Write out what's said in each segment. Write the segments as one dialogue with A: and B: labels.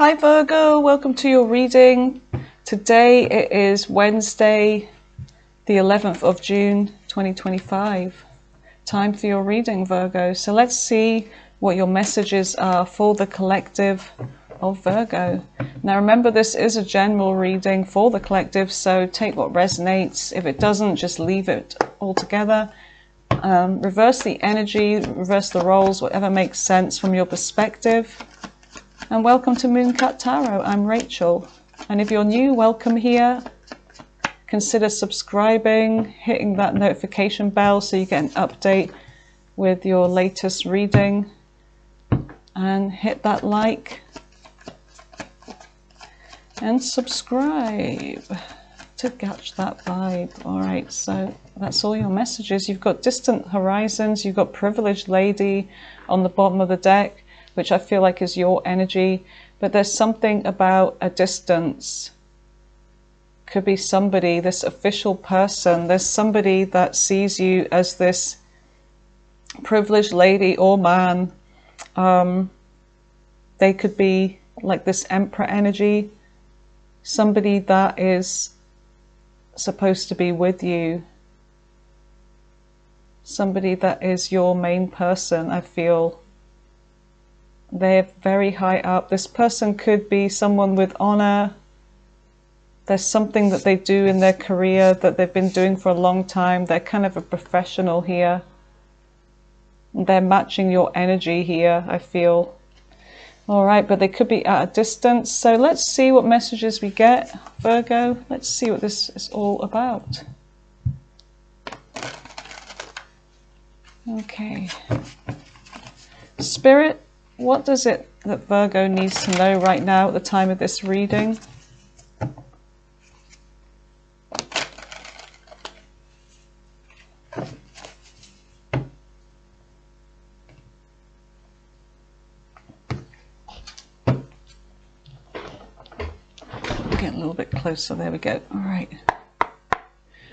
A: Hi Virgo, welcome to your reading. Today it is Wednesday, the 11th of June 2025. Time for your reading, Virgo. So let's see what your messages are for the collective of Virgo. Now remember, this is a general reading for the collective, so take what resonates. If it doesn't, just leave it altogether. Reverse the energy, reverse the roles, whatever makes sense from your perspective. And welcome to Mooncat Tarot. I'm Rachel. And if you're new, welcome here. Consider subscribing, hitting that notification bell so you get an update with your latest reading. And hit that like and subscribe to catch that vibe. All right, so that's all your messages. You've got distant horizons, you've got privileged lady on the bottom of the deck, which I feel like is your energy, but there's something about a distance. Could be somebody, this official person, there's somebody that sees you as this privileged lady or man. They could be like this emperor energy, somebody that is supposed to be with you, somebody that is your main person, I feel. They're very high up. This person could be someone with honor. There's something that they do in their career that they've been doing for a long time. They're kind of a professional here. They're matching your energy here, I feel. All right, but they could be at a distance. So let's see what messages we get, Virgo. Let's see what this is all about. Okay. Spirit, what does it that Virgo needs to know right now at the time of this reading? Get a little bit closer, there we go. All right.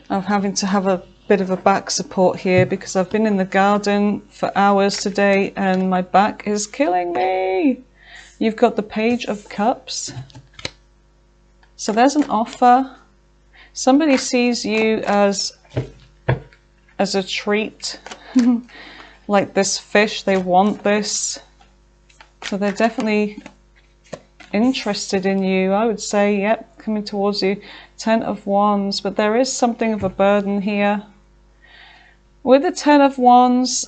A: I'm having to have a bit of a back support here because I've been in the garden for hours today and my back is killing me. You've got the Page of Cups. So there's an offer. Somebody sees you as a treat, like this fish, they want this. So they're definitely interested in you, I would say. Yep, coming towards you. 10 of Wands, but there is something of a burden here. With the 10 of Wands,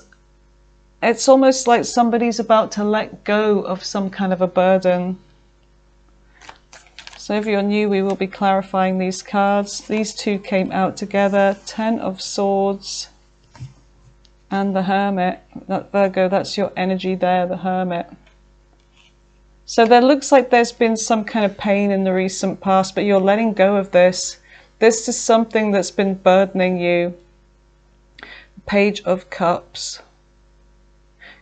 A: it's almost like somebody's about to let go of some kind of a burden. So if you're new, we will be clarifying these cards. These two came out together. 10 of Swords and the Hermit. That Virgo, that's your energy there, the Hermit. So there looks like there's been some kind of pain in the recent past, but you're letting go of this. This is something that's been burdening you. Page of Cups.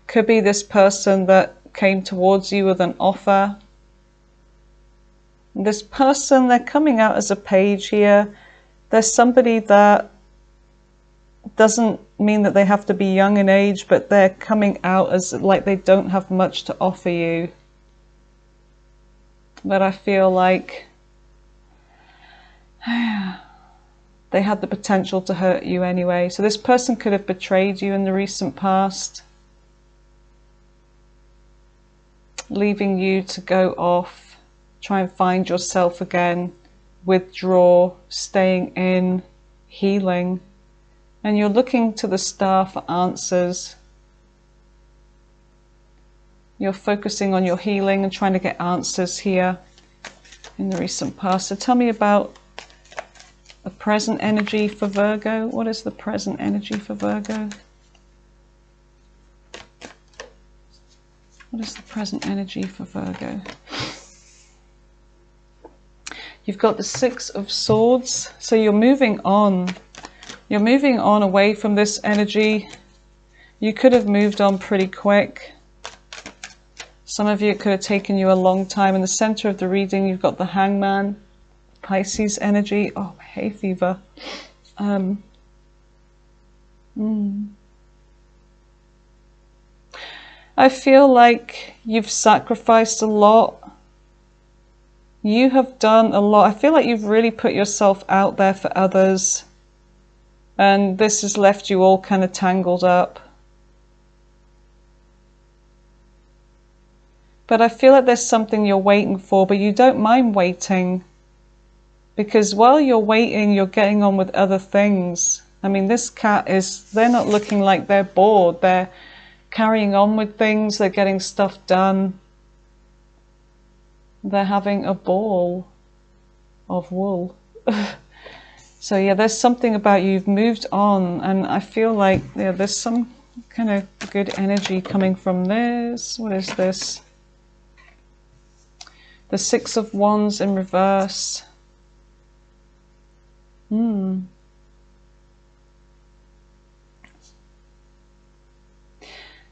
A: Could be this person that came towards you with an offer. This person, they're coming out as a page here. There's somebody that doesn't mean that they have to be young in age, but they're coming out as like they don't have much to offer you. But I feel like they had the potential to hurt you anyway. So this person could have betrayed you in the recent past, leaving you to go off, try and find yourself again, withdraw, staying in, healing. And you're looking to the star for answers. You're focusing on your healing and trying to get answers here in the recent past. So tell me about the present energy for Virgo. What is the present energy for Virgo? What is the present energy for Virgo? You've got the 6 of Swords. So you're moving on. You're moving on away from this energy. You could have moved on pretty quick. Some of you, it could have taken you a long time. In the center of the reading, you've got the Hangman, Pisces energy. Oh, hay fever. I feel like you've sacrificed a lot You have done a lot. I feel like you've really put yourself out there for others. And this has left you all kind of tangled up. But I feel like there's something you're waiting for, but you don't mind waiting. Because while you're waiting, you're getting on with other things. I mean, this cat is, they're not looking like they're bored. They're carrying on with things. They're getting stuff done. They're having a ball of wool. So yeah, there's something about you've moved on, and I feel like there's some kind of good energy coming from this. What is this? The Six of Wands in reverse.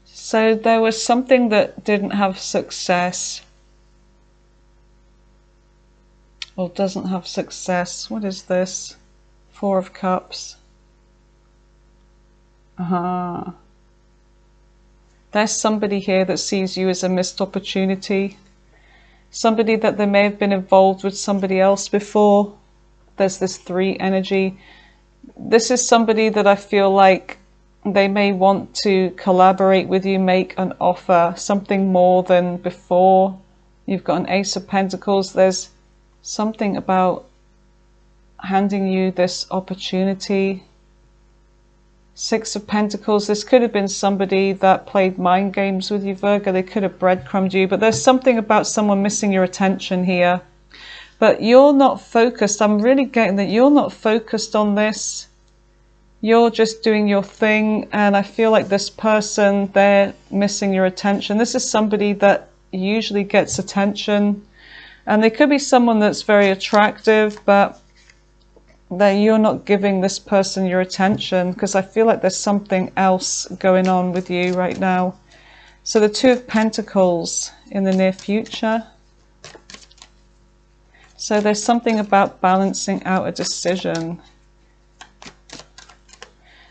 A: So there was something that didn't have success. Or doesn't have success. What is this? Four of Cups. There's somebody here that sees you as a missed opportunity. Somebody that they may have been involved with somebody else before. There's this 3 energy. This is somebody that I feel like they may want to collaborate with you, make an offer, something more than before. You've got an Ace of Pentacles. There's something about handing you this opportunity. Six of Pentacles. This could have been somebody that played mind games with you, Virgo. They could have breadcrumbed you, but there's something about someone missing your attention here. But you're not focused. I'm really getting that you're not focused on this. You're just doing your thing, and I feel like this person, they're missing your attention. This is somebody that usually gets attention, and they could be someone that's very attractive, but that you're not giving this person your attention, because I feel like there's something else going on with you right now. So the Two of Pentacles in the near future. So there's something about balancing out a decision.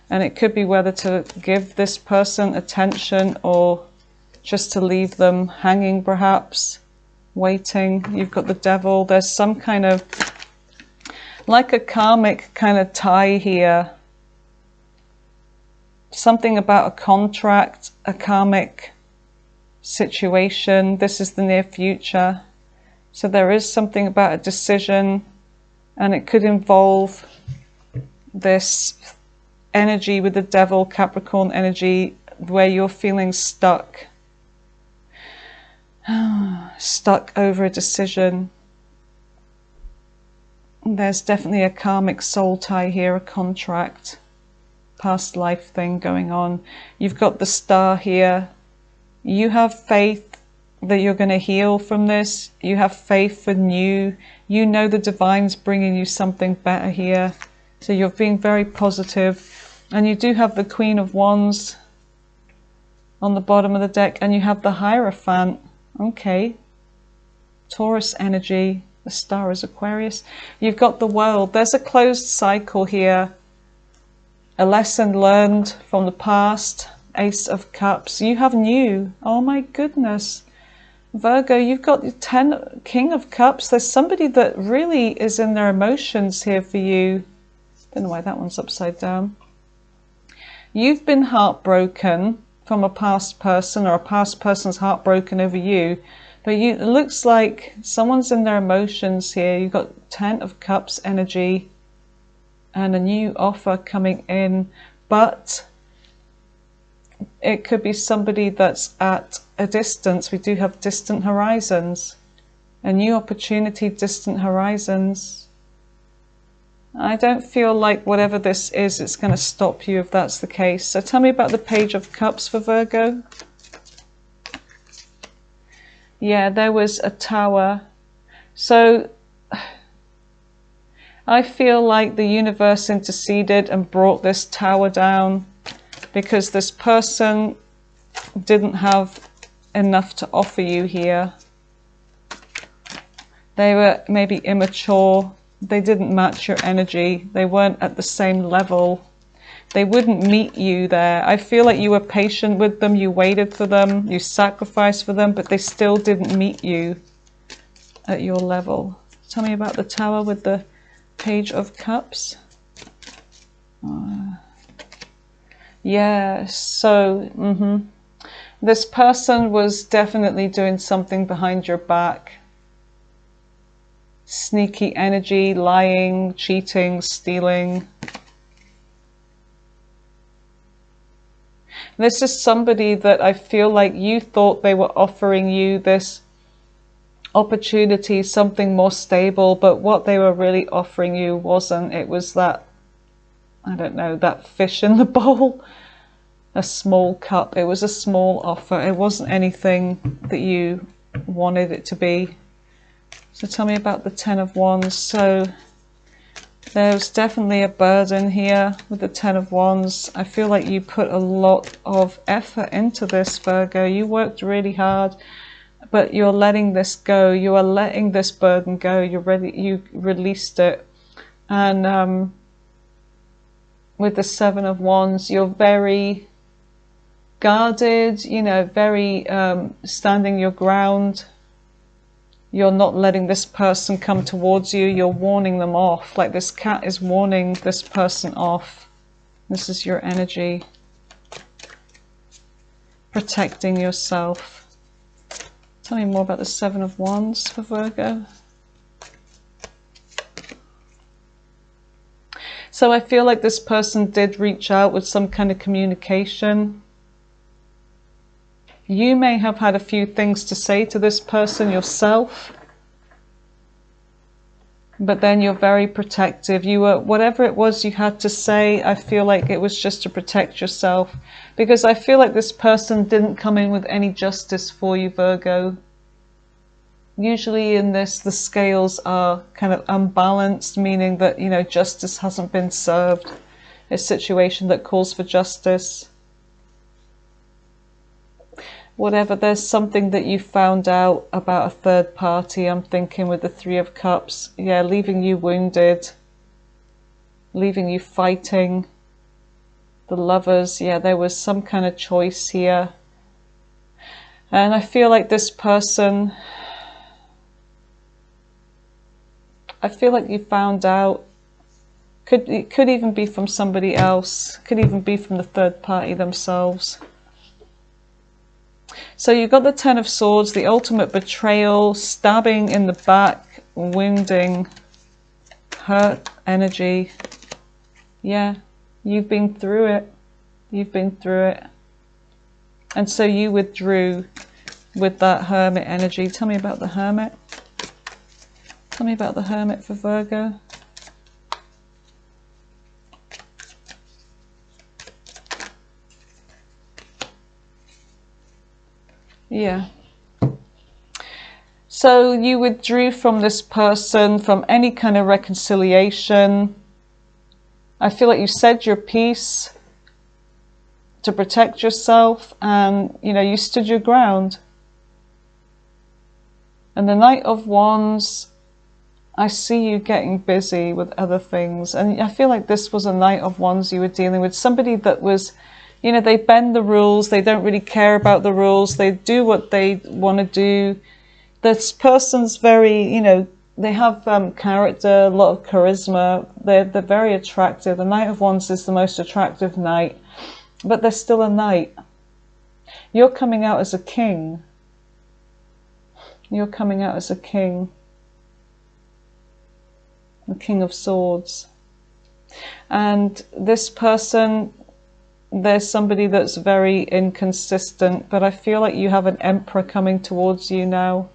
A: And it could be whether to give this person attention or just to leave them hanging, perhaps, waiting. You've got the Devil. There's some kind of, like a karmic kind of tie here. Something about a contract, a karmic situation. This is the near future. So there is something about a decision, and it could involve this energy with the Devil, Capricorn energy, where you're feeling stuck. Stuck over a decision. There's definitely a karmic soul tie here, a contract, past life thing going on. You've got the Star here. You have faith that you're going to heal from this. You have faith for new. You know the divine's bringing you something better here. So you're being very positive. And you do have the Queen of Wands on the bottom of the deck, and you have the Hierophant. Okay. Taurus energy. The Star is Aquarius. You've got the World. There's a closed cycle here. A lesson learned from the past. Ace of Cups. You have new. Oh my goodness. Virgo, you've got the King of Cups. There's somebody that really is in their emotions here for you. Don't know why that one's upside down. You've been heartbroken from a past person, or a past person's heartbroken over you. But it looks like someone's in their emotions here. You've got 10 of Cups energy and a new offer coming in. But it could be somebody that's at a distance. We do have distant horizons. A new opportunity, distant horizons. I don't feel like whatever this is, it's going to stop you if that's the case. So tell me about the Page of Cups for Virgo. Yeah, there was a Tower. So I feel like the universe interceded and brought this Tower down because this person didn't have enough to offer you here. They were maybe immature. They didn't match your energy. They weren't at the same level. They wouldn't meet you there. I feel like you were patient with them. You waited for them. You sacrificed for them, but they still didn't meet you. at your level. Tell me about the Tower with the Page of Cups. Yeah, so this person was definitely doing something behind your back. Sneaky energy, lying, cheating, stealing. This is somebody that I feel like you thought they were offering you this opportunity, something more stable, but what they were really offering you wasn't. It was that, I don't know, that fish in the bowl, a small cup. It was a small offer. It wasn't anything that you wanted it to be. So tell me about the Ten of Wands. So there's definitely a burden here with the Ten of Wands. I feel like you put a lot of effort into this, Virgo. You worked really hard, but you're letting this go. You are letting this burden go. You're ready. You released it. And with the Seven of Wands, you're very guarded, you know, very standing your ground. You're not letting this person come towards you. You're warning them off. Like this cat is warning this person off. This is your energy. Protecting yourself. Tell me more about the Seven of Wands for Virgo. So I feel like this person did reach out with some kind of communication. You may have had a few things to say to this person yourself, but then you're very protective. You were, whatever it was you had to say, I feel like it was just to protect yourself, because I feel like this person didn't come in with any justice for you, Virgo. Usually in this, the scales are kind of unbalanced, meaning that, you know, justice hasn't been served. A situation that calls for justice. Whatever, there's something that you found out about a third party, I'm thinking, with the Three of Cups. Yeah, leaving you wounded, leaving you fighting. The Lovers, yeah, there was some kind of choice here. And I feel like this person, I feel like you found out, it could even be from somebody else, could even be from the third party themselves. So you've got the Ten of Swords, the ultimate betrayal, stabbing in the back, wounding, hurt energy. Yeah, you've been through it. You've been through it. And so you withdrew with that Hermit energy. Tell me about the Hermit. Tell me about the Hermit for Virgo. Yeah. So you withdrew from this person, from any kind of reconciliation. I feel like you said your piece to protect yourself, and, you know, you stood your ground. And the Knight of Wands, I see you getting busy with other things. And I feel like this was a Knight of Wands you were dealing with. Somebody that was, you know, they bend the rules. They don't really care about the rules. They do what they want to do. This person's very, you know, they have character, a lot of charisma. They're very attractive. The Knight of Wands is the most attractive knight, but they're still a knight. You're coming out as a king. You're coming out as a king. The King of Swords. And this person, there's somebody that's very inconsistent, but I feel like you have an Emperor coming towards you now.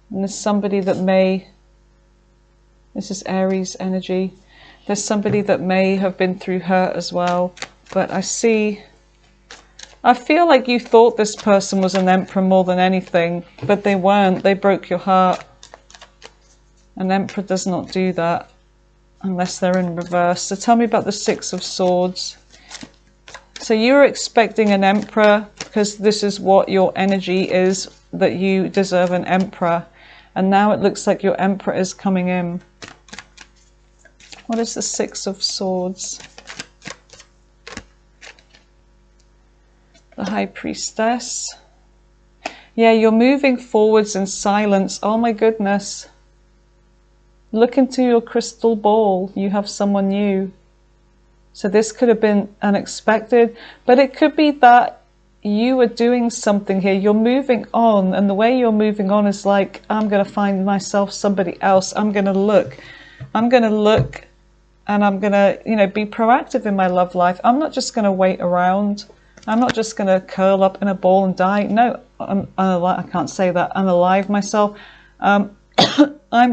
A: And there's somebody that may, this is Aries energy, there's somebody that may have been through hurt as well. But I feel like you thought this person was an Emperor more than anything, but they weren't. They broke your heart. An Emperor does not do that unless they're in reverse. So tell me about the Six of Swords. So you were expecting an Emperor because this is what your energy is, that you deserve an Emperor. And now it looks like your Emperor is coming in. What is the Six of Swords? The High Priestess. Yeah, you're moving forwards in silence. Oh my goodness. Look into your crystal ball. You have someone new. So this could have been unexpected, but it could be that you are doing something here. You're moving on, and the way you're moving on is like, I'm going to find myself somebody else. I'm going to look and I'm going to, you know, be proactive in my love life. I'm not just going to wait around. I'm not just going to curl up in a ball and die. No, I can't say that. I'm alive myself. I'm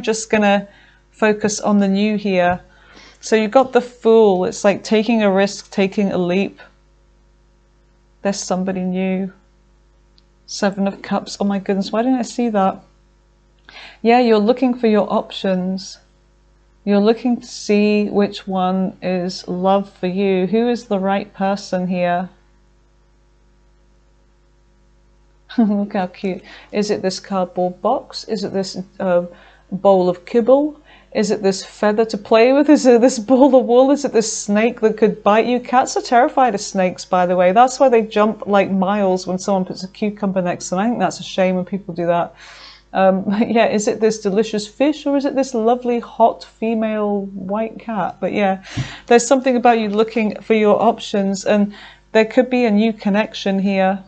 A: just going to focus on the new here. So you've got the Fool. It's like taking a risk, taking a leap. There's somebody new. Seven of Cups. Oh my goodness, why didn't I see that? Yeah, you're looking for your options. You're looking to see which one is love for you. Who is the right person here? Look how cute. Is it this cardboard box? Is it this bowl of kibble? Is it this feather to play with? Is it this ball of wool? Is it this snake that could bite you? Cats are terrified of snakes, by the way. That's why they jump like miles when someone puts a cucumber next to them. I think that's a shame when people do that. Yeah, is it this delicious fish, or is it this lovely hot female white cat? But yeah, there's something about you looking for your options, and there could be a new connection here.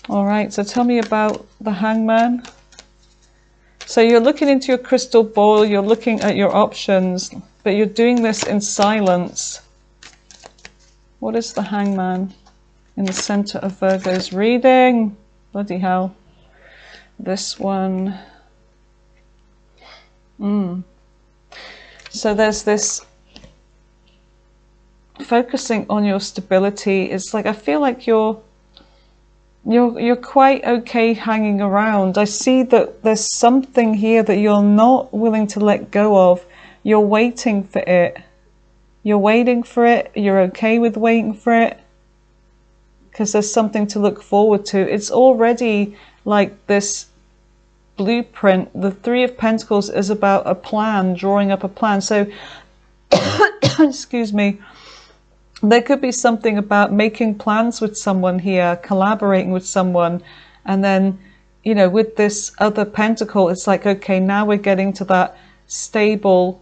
A: All right, so tell me about the Hangman. So you're looking into your crystal ball, you're looking at your options, but you're doing this in silence. What is the Hangman in the center of Virgo's reading? Bloody hell. This one. So there's this focusing on your stability. It's like, I feel like you're quite okay hanging around. I see that there's something here that you're not willing to let go of. You're waiting for it. You're waiting for it. You're okay with waiting for it because there's something to look forward to. It's already like this blueprint. The Three of Pentacles is about a plan, drawing up a plan. So, excuse me. There could be something about making plans with someone here, collaborating with someone, and then, you know, with this other pentacle, it's like, okay, now we're getting to that stable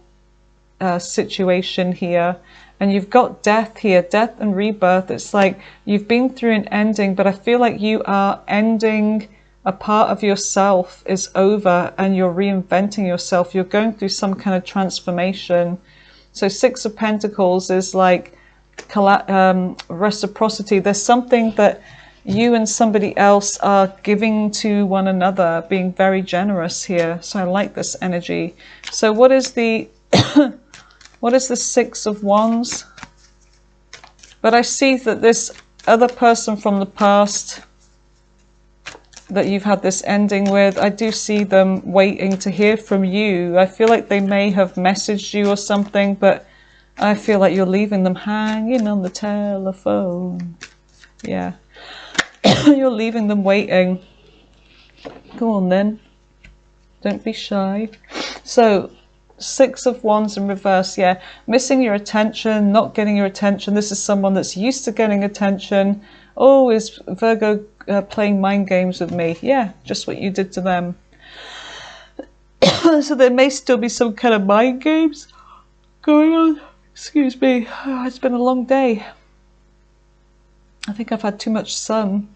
A: situation here. And you've got death here, death and rebirth. It's like you've been through an ending, but I feel like you are ending, a part of yourself is over and you're reinventing yourself. You're going through some kind of transformation. So Six of Pentacles is like reciprocity. There's something that you and somebody else are giving to one another, being very generous here. So I like this energy. So what is the what is the Six of Wands? But I see that this other person from the past that you've had this ending with, I do see them waiting to hear from you. I feel like they may have messaged you or something, but I feel like you're leaving them hanging on the telephone. Yeah. You're leaving them waiting. Go on then. Don't be shy. So, Six of Wands in reverse, yeah. Missing your attention, not getting your attention. This is someone that's used to getting attention. Oh, is Virgo playing mind games with me? Yeah, just what you did to them. So there may still be some kind of mind games going on. Excuse me, oh, it's been a long day. I think I've had too much sun.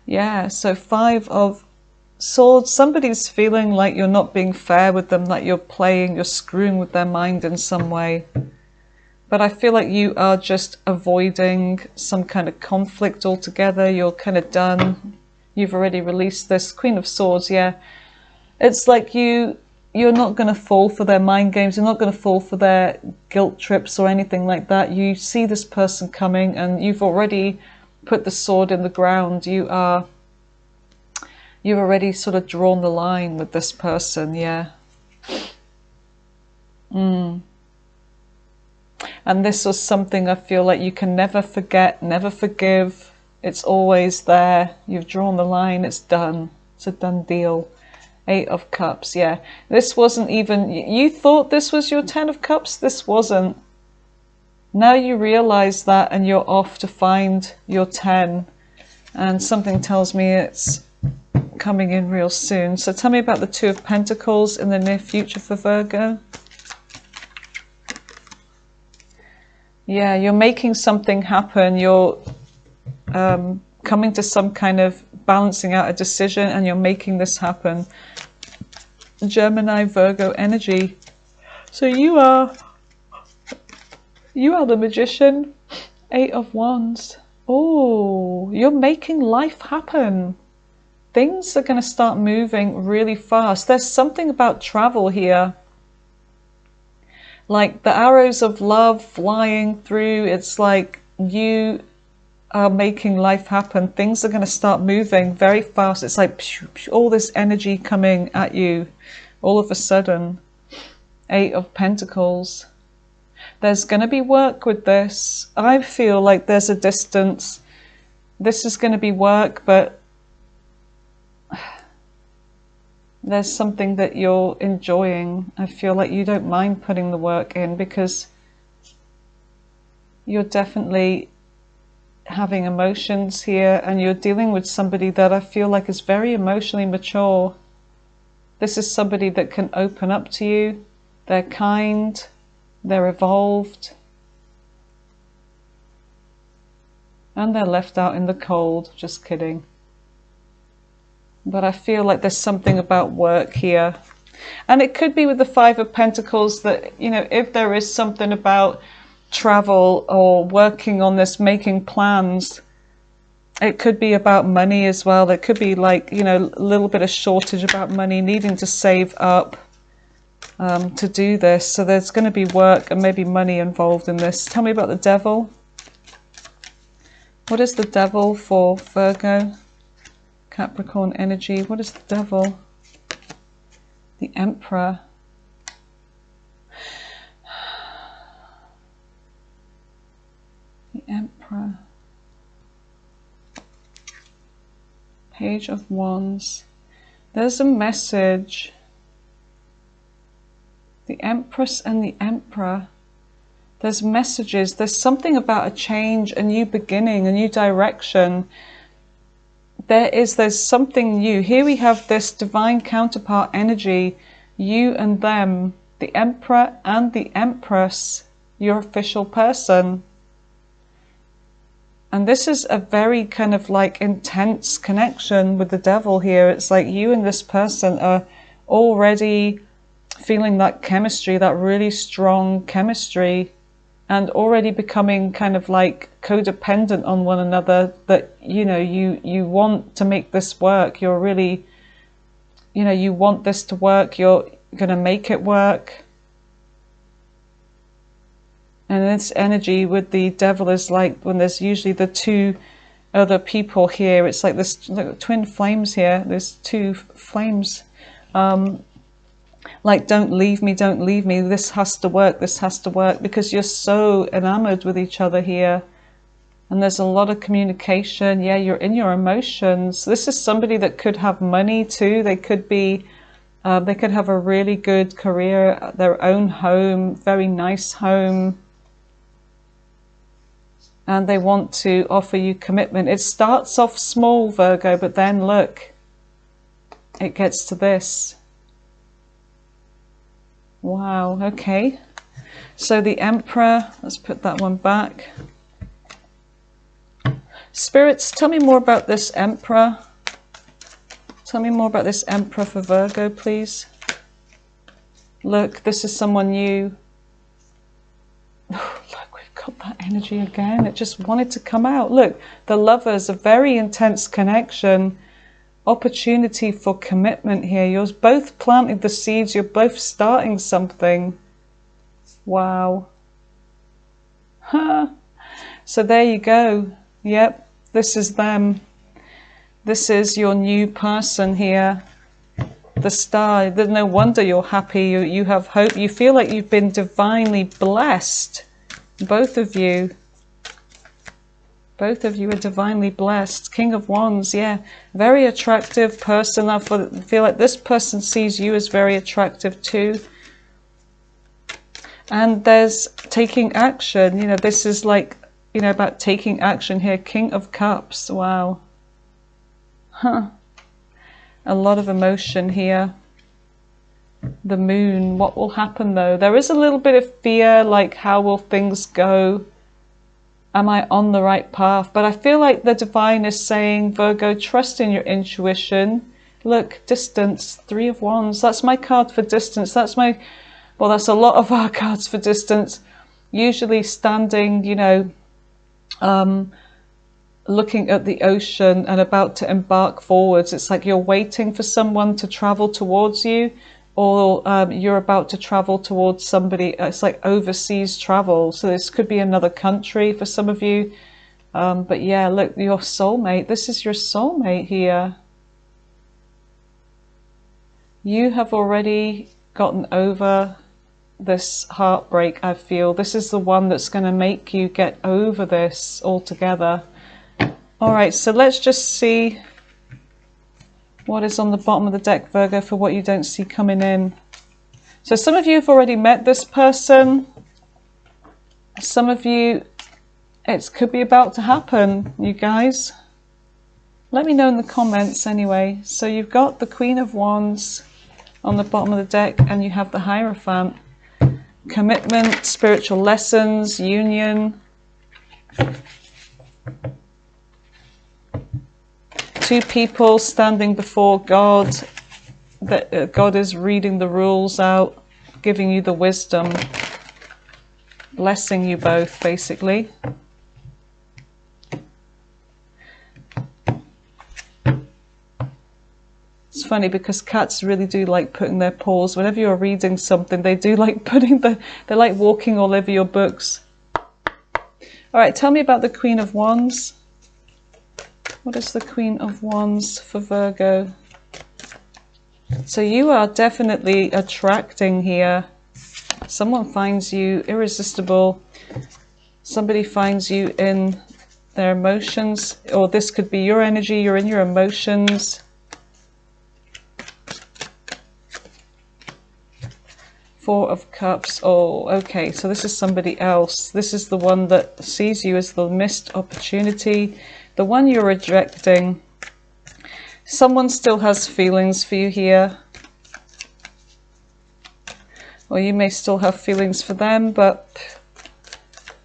A: Yeah, so Five of Swords. Somebody's feeling like you're not being fair with them, that you're screwing with their mind in some way. But I feel like you are just avoiding some kind of conflict altogether. You're kind of done. You've already released this. Queen of Swords, yeah. It's like you're not going to fall for their mind games. You're not going to fall for their guilt trips or anything like that. You see this person coming and you've already put the sword in the ground. You've already sort of drawn the line with this person, yeah. And this was something I feel like you can never forget, never forgive. It's always there. You've drawn the line. It's done. It's a done deal. Eight of Cups, yeah. This wasn't even... You thought this was your Ten of Cups? This wasn't. Now you realize that and you're off to find your 10. And something tells me it's coming in real soon. So tell me about the Two of Pentacles in the near future for Virgo. Yeah, you're making something happen. You're coming to some kind of balancing out a decision, and you're making this happen. Gemini, Virgo energy. So you are the Magician. 8 of Wands. Oh, you're making life happen. Things are going to start moving really fast. There's something about travel here. Like the arrows of love flying through. It's like you are making life happen. Things are going to start moving very fast. It's like all this energy coming at you all of a sudden. 8 of Pentacles. There's going to be work with this. I feel like there's a distance. This is going to be work, but there's something that you're enjoying. I feel like you don't mind putting the work in because you're definitely having emotions here, and you're dealing with somebody that I feel like is very emotionally mature. This is somebody that can open up to you. They're kind. They're evolved. And they're left out in the cold. Just kidding. But I feel like there's something about work here. And it could be with the 5 of Pentacles that, you know, if there is something about travel or working on this, making plans, it could be about money as well. There could be like, you know, a little bit of shortage about money, needing to save up to do this. So there's going to be work and maybe money involved in this. Tell me about the Devil. What is the Devil for Virgo? Capricorn energy. What is the Devil? The Emperor. The Emperor. Page of Wands. There's a message. The Empress and the Emperor. There's messages. There's something about a change, a new beginning, a new direction. There's something new. Here we have this divine counterpart energy. You and them. The Emperor and the Empress. Your official person. And this is a very kind of like intense connection with the Devil here. It's like you and this person are already feeling that chemistry, that really strong chemistry, and already becoming kind of like codependent on one another, that, you know, you want to make this work. You're really, you know, you want this to work. You're going to make it work. And this energy with the Devil is like when there's usually the 2 other people here. It's like this, like twin flames here. There's 2 flames. Like, don't leave me, don't leave me. This has to work, this has to work. Because you're so enamored with each other here. And there's a lot of communication. Yeah, you're in your emotions. This is somebody that could have money too. They could be, they could have a really good career, their own home, very nice home. And they want to offer you commitment. It starts off small, Virgo, but then look, it gets to this. Wow, okay. So the Emperor, let's put that one back. Spirits, tell me more about this Emperor. Tell me more about this Emperor for Virgo, please. Look, this is someone new. Look, we've got that energy again. It just wanted to come out. Look, the Lovers, a very intense connection. Opportunity for commitment here. You're both planting the seeds. You're both starting something. Wow. Huh. So there you go. Yep. This is them. This is your new person here. The Star. There's no wonder you're happy. You have hope. You feel like you've been divinely blessed. Both of you. Both of you are divinely blessed. King of Wands, yeah. Very attractive person. I feel like this person sees you as very attractive too. And there's taking action. You know, this is like, you know, about taking action here. King of Cups. Wow. Huh. A lot of emotion here. The Moon. What will happen though? There is a little bit of fear, like how will things go? Am I on the right path? But I feel like the divine is saying, Virgo, trust in your intuition. Look, distance, 3 of Wands. That's my card for distance. That's my, well, that's a lot of our cards for distance. Usually standing, you know, looking at the ocean and about to embark forwards. It's like you're waiting for someone to travel towards you, or you're about to travel towards somebody. It's like overseas travel. So this could be another country for some of you. But yeah, look, your soulmate. This is your soulmate here. You have already gotten over this heartbreak, I feel. This is the one that's going to make you get over this altogether. All right, so let's just see what is on the bottom of the deck, Virgo, for what you don't see coming in. So some of you have already met this person. Some of you, it could be about to happen, you guys. Let me know in the comments anyway. So you've got the Queen of Wands on the bottom of the deck, and you have the Hierophant. Commitment, spiritual lessons, union. 2 people standing before God. That God is reading the rules out, giving you the wisdom, blessing you both, basically. It's funny because cats really do like putting their paws, whenever you're reading something, they do like putting they're like walking all over your books. All right, tell me about the Queen of Wands. What is the Queen of Wands for Virgo? So you are definitely attracting here. Someone finds you irresistible. Somebody finds you in their emotions, or this could be your energy. You're in your emotions. Four of Cups. Oh, okay. So this is somebody else. This is the one that sees you as the missed opportunity. The one you're rejecting. Someone still has feelings for you here. Or you may still have feelings for them, but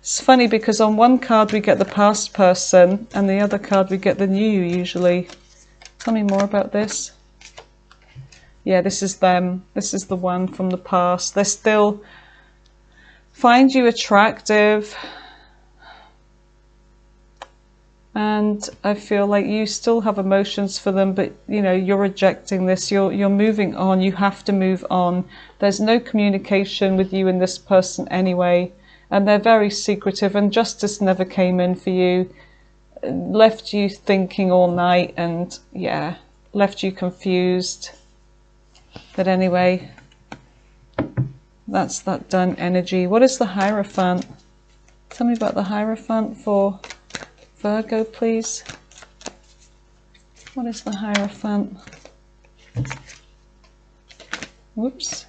A: it's funny because on one card we get the past person and the other card we get the new usually. Tell me more about this. Yeah, this is them. This is the one from the past. They still find you attractive. And I feel like you still have emotions for them, but you know, you're rejecting this. You're moving on. You have to move on. There's no communication with you and this person anyway. And they're very secretive, and justice never came in for you. Left you thinking all night, and yeah, left you confused. But anyway, that's that done energy. What is the Hierophant? Tell me about the Hierophant for Virgo, please. What is the Hierophant? Whoops.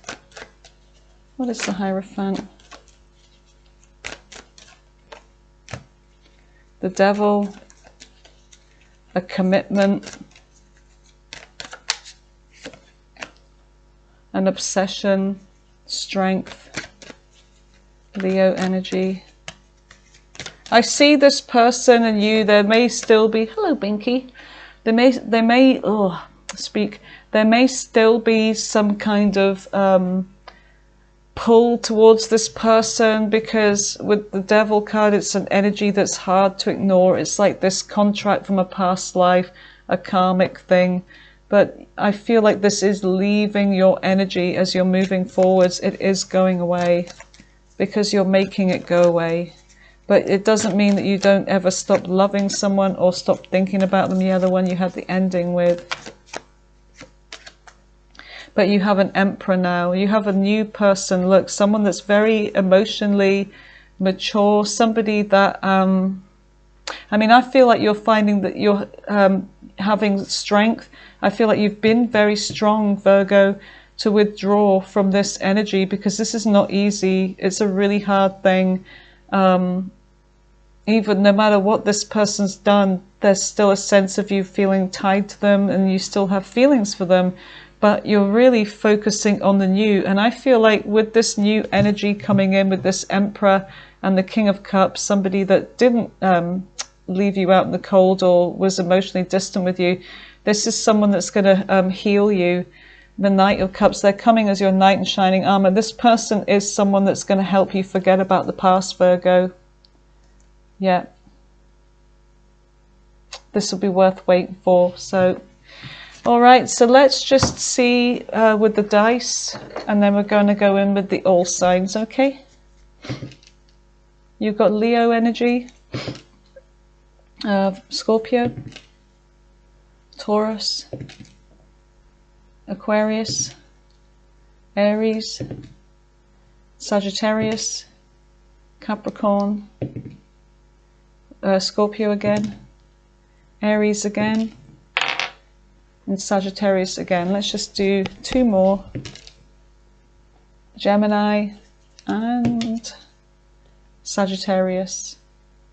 A: What is the Hierophant? The Devil, a commitment, an obsession, strength, Leo energy. I see this person and you, there may still be, hello Binky, there may still be some kind of pull towards this person, because with the Devil card, it's an energy that's hard to ignore. It's like this contract from a past life, a karmic thing. But I feel like this is leaving your energy as you're moving forwards. It is going away because you're making it go away. But it doesn't mean that you don't ever stop loving someone or stop thinking about them. Yeah, the one you had the ending with. But you have an Emperor now. You have a new person. Look, someone that's very emotionally mature. Somebody that, I mean, I feel like you're finding that you're having strength. I feel like you've been very strong, Virgo, to withdraw from this energy, because this is not easy. It's a really hard thing. Even no matter what this person's done, there's still a sense of you feeling tied to them, and you still have feelings for them, but you're really focusing on the new. And I feel like with this new energy coming in, with this Emperor and the King of Cups, somebody that didn't leave you out in the cold or was emotionally distant with you, this is someone that's going to heal you. The Knight of Cups, they're coming as your knight in shining armor. This person is someone that's going to help you forget about the past, Virgo. Yeah. This will be worth waiting for. So, all right, so let's just see with the dice, and then we're going to go in with the all signs, okay? You've got Leo energy, Scorpio, Taurus, Aquarius, Aries, Sagittarius, Capricorn, Scorpio again, Aries again, and Sagittarius again. Let's just do two more. Gemini and Sagittarius.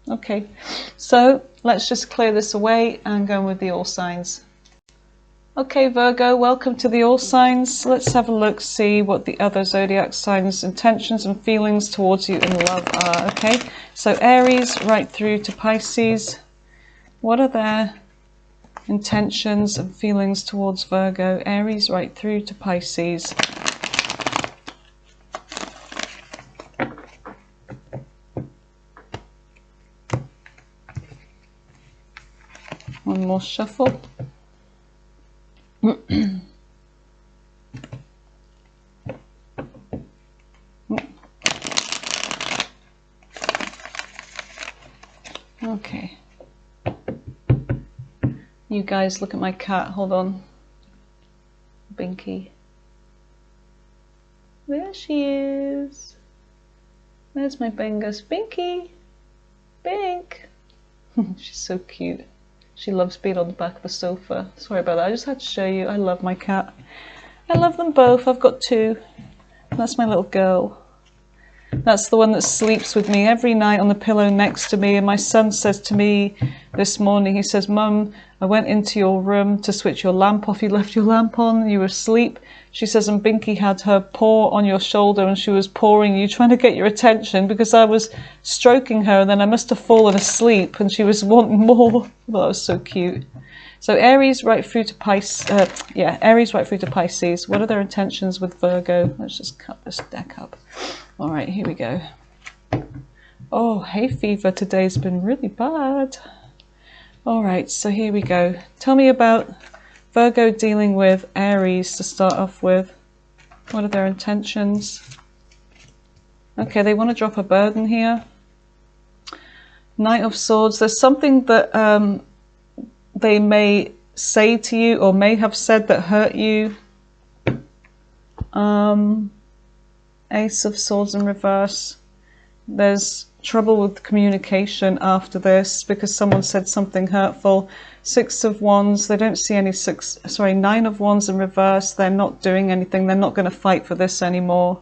A: Okay, so let's just clear this away and go with the all signs. Okay, Virgo, welcome to the all signs. Let's have a look, see what the other zodiac signs' intentions and feelings towards you in love are. Okay, so Aries right through to Pisces. What are their intentions and feelings towards Virgo? Aries right through to Pisces. One more shuffle. Okay. You guys, look at my cat. Hold on. Binky. There she is. There's my Bengus. Binky. Bink. She's so cute. She loves being on the back of the sofa. Sorry about that. I just had to show you. I love my cat. I love them both. I've got two. That's my little girl. That's the one that sleeps with me every night on the pillow next to me. And my son says to me this morning, he says, "Mum, I went into your room to switch your lamp off. You left your lamp on. You were asleep." She says, "And Binky had her paw on your shoulder and she was pawing you, trying to get your attention, because I was stroking her, and then I must have fallen asleep and she was wanting more." Well, that was so cute. So Aries right through to Pisces. Aries right through to Pisces. What are their intentions with Virgo? Let's just cut this deck up. All right, here we go. Oh, hay fever today's been really bad. All right, so here we go. Tell me about Virgo dealing with Aries to start off with. What are their intentions? Okay, they want to drop a burden here. Knight of Swords. There's something that they may say to you or may have said that hurt you. Ace of Swords in reverse. There's trouble with communication after this because someone said something hurtful. Six of Wands. They don't see any Nine of Wands in reverse. They're not doing anything. They're not going to fight for this anymore.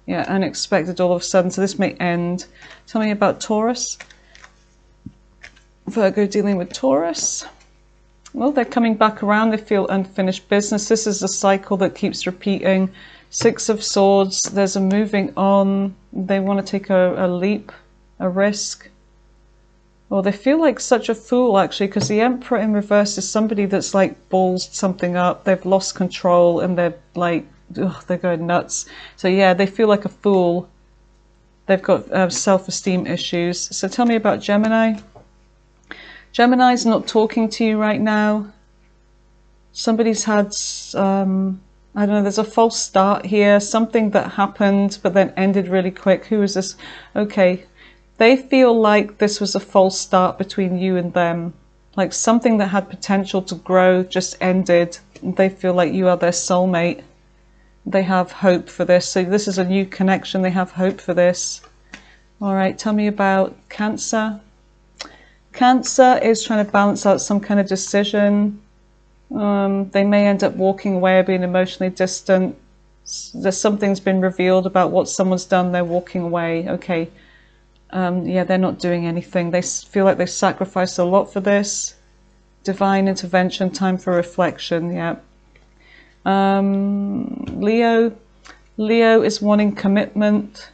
A: Yeah, unexpected all of a sudden. So this may end. Tell me about Taurus. Virgo dealing with Taurus. Well, they're coming back around. They feel unfinished business. This is a cycle that keeps repeating. Six of Swords. There's a moving on. They want to take a leap, a risk. Well, they feel like such a fool, actually, because the Emperor in reverse is somebody that's like ballsed something up. They've lost control and they're like, ugh, they're going nuts. So yeah, they feel like a fool. They've got self-esteem issues. So tell me about Gemini. Gemini's not talking to you right now. Somebody's had, I don't know, there's a false start here. Something that happened but then ended really quick. Who is this? Okay. They feel like this was a false start between you and them. Like something that had potential to grow just ended. They feel like you are their soulmate. They have hope for this. So this is a new connection. They have hope for this. All right, tell me about Cancer. Cancer is trying to balance out some kind of decision. They may end up walking away or being emotionally distant. There's something's been revealed about what someone's done. They're walking away. Okay. Yeah, they're not doing anything. They feel like they've sacrificed a lot for this. Divine intervention, time for reflection. Yeah. Leo is wanting commitment,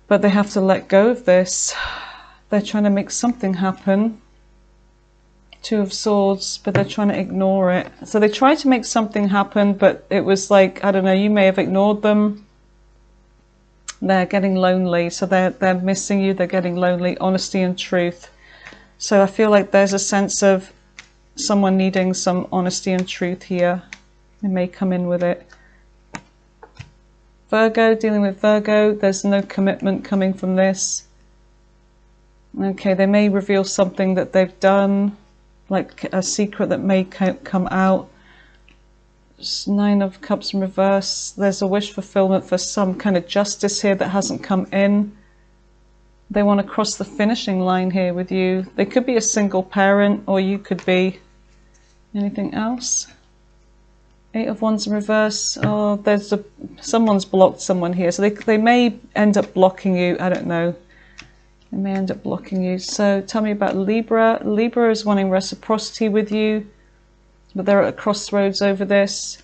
A: but they have to let go of this. They're trying to make something happen. Two of Swords, but they're trying to ignore it. So they tried to make something happen, but it was like, I don't know, you may have ignored them. They're getting lonely, so they're missing you, they're getting lonely. Honesty and truth. So I feel like there's a sense of someone needing some honesty and truth here. They may come in with it. Virgo, dealing with Virgo, there's no commitment coming from this. Okay, they may reveal something that they've done, like a secret that may come out. Nine of Cups in reverse. There's a wish fulfillment for some kind of justice here that hasn't come in. They want to cross the finishing line here with you. They could be a single parent, or you could be anything else. Eight of Wands in reverse. Oh, someone's blocked someone here. So they may end up blocking you. I don't know. They may end up blocking you. So tell me about Libra. Libra is wanting reciprocity with you, but they're at a crossroads over this.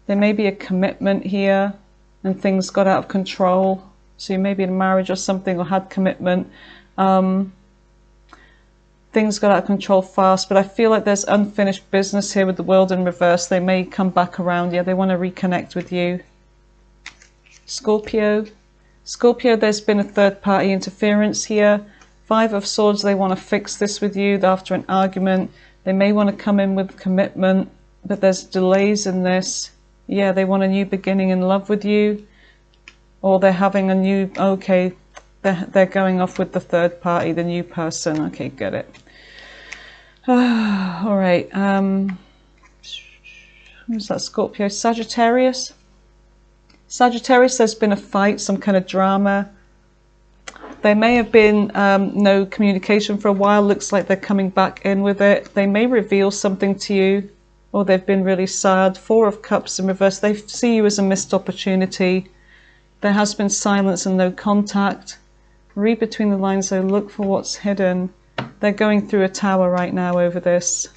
A: There may be a commitment here and things got out of control. So you may be in a marriage or something, or had commitment. Things got out of control fast, but I feel like there's unfinished business here with the World in reverse. They may come back around. Yeah, they want to reconnect with you. Scorpio, there's been a third-party interference here. Five of Swords, they want to fix this with you after an argument. They may want to come in with commitment, but there's delays in this. Yeah, they want a new beginning in love with you. Or they're having a new, okay, they're going off with the third party, the new person. Okay, get it. All right. Who's that? Scorpio. Sagittarius. Sagittarius, there's been a fight, some kind of drama. There may have been no communication for a while. Looks like they're coming back in with it. They may reveal something to you, or they've been really sad. Four of Cups in reverse. They see you as a missed opportunity. There has been silence and no contact. Read between the lines, though. Look for what's hidden. They're going through a tower right now over this.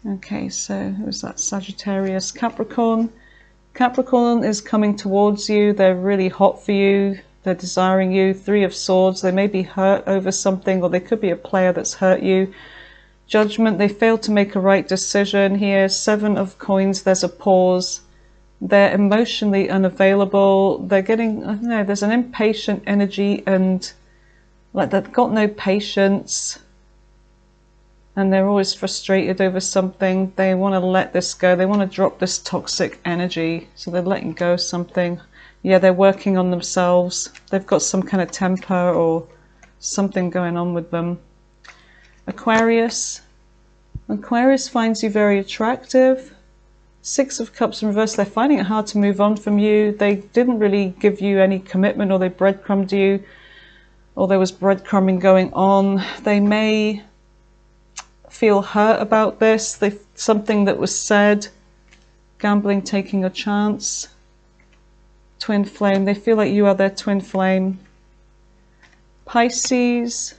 A: Okay, so who's that? Sagittarius. Capricorn. Capricorn is coming towards you. They're really hot for you. They're desiring you. Three of Swords. They may be hurt over something, or they could be a player that's hurt you. Judgment. They failed to make a right decision here. Seven of Coins. There's a pause. They're emotionally unavailable. They're getting, I don't know, there's an impatient energy, and like they've got no patience, and they're always frustrated over something. They want to let this go. They want to drop this toxic energy. So they're letting go of something. Yeah, they're working on themselves. They've got some kind of temper or something going on with them. Aquarius. Aquarius finds you very attractive. Six of Cups in reverse. They're finding it hard to move on from you. They didn't really give you any commitment, or they breadcrumbed you, or there was breadcrumbing going on. They may feel hurt about this. Something that was said. Gambling, taking a chance. Twin flame. They feel like you are their twin flame. Pisces.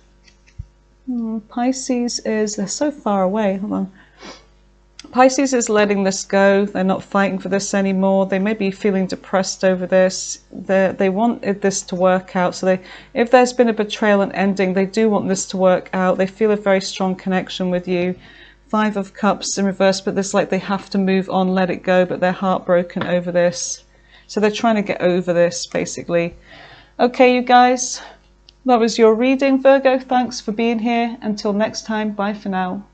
A: Pisces is, they're so far away. Hold on. Pisces is letting this go. They're not fighting for this anymore. They may be feeling depressed over this. They wanted this to work out. So if there's been a betrayal and ending, they do want this to work out. They feel a very strong connection with you. Five of Cups in reverse, but it's like they have to move on, let it go, but they're heartbroken over this. So they're trying to get over this, basically. Okay, you guys, that was your reading, Virgo. Thanks for being here. Until next time, bye for now.